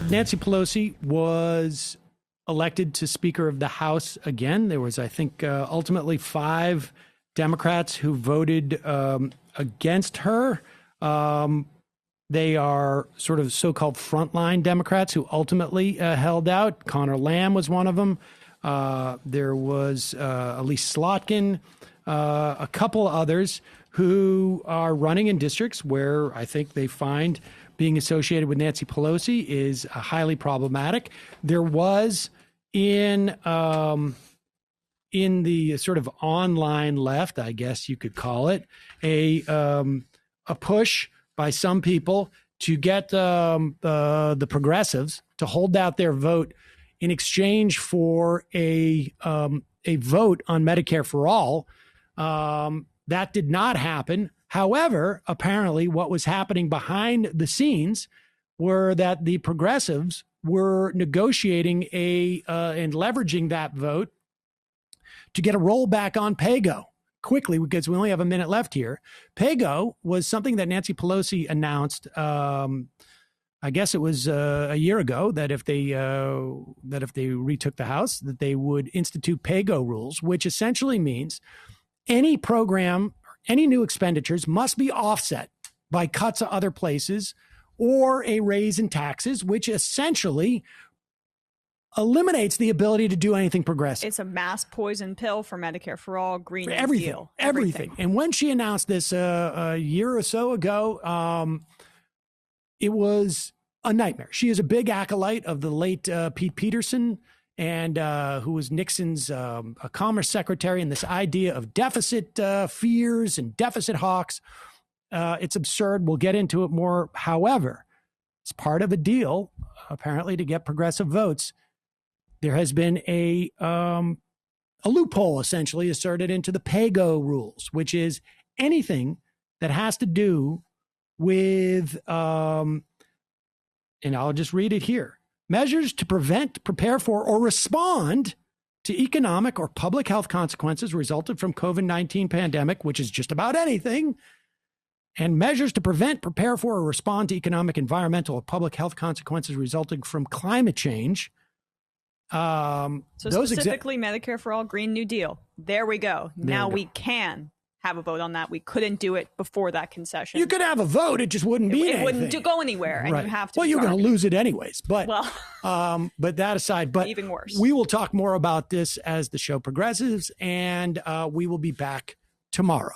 Nancy Pelosi was elected to Speaker of the House again. There was, I think, ultimately 5 Democrats who voted against her. They are sort of so-called frontline Democrats who ultimately held out. Connor Lamb was one of them. There was Elise Slotkin, a couple others who are running in districts where I think they find being associated with Nancy Pelosi is highly problematic. There was in the sort of online left, I guess you could call it, a push by some people to get the progressives to hold out their vote in exchange for a vote on Medicare for all. That did not happen. However, apparently what was happening behind the scenes were that the progressives were negotiating and leveraging that vote to get a rollback on PAYGO quickly, because we only have a minute left here. PAYGO was something that Nancy Pelosi announced, I guess it was a year ago, that if they retook the House, that they would institute PAYGO rules, which essentially means any program, any new expenditures must be offset by cuts at other places or a raise in taxes, which essentially eliminates the ability to do anything progressive. It's a mass poison pill for Medicare for all, Green New everything, Deal. everything. And when she announced this a year or so ago, it was a nightmare. She is a big acolyte of the late Pete Peterson, and who was Nixon's commerce secretary, and this idea of deficit fears and deficit hawks. It's absurd. We'll get into it more. However, it's part of a deal, apparently, to get progressive votes. There has been a loophole essentially asserted into the PAYGO rules, which is anything that has to do with, and I'll just read it here, measures to prevent, prepare for, or respond to economic or public health consequences resulted from COVID-19 pandemic, which is just about anything, and measures to prevent, prepare for, or respond to economic, environmental, or public health consequences resulting from climate change. So specifically Medicare for all, Green New Deal. There we go. Now we can have a vote on that. We couldn't do it before that concession. You could have a vote. It just wouldn't mean anything. It wouldn't go anywhere. And right. You have to. Well, you're going to lose it anyways. But, but that aside, but even worse. We will talk more about this as the show progresses, and we will be back tomorrow.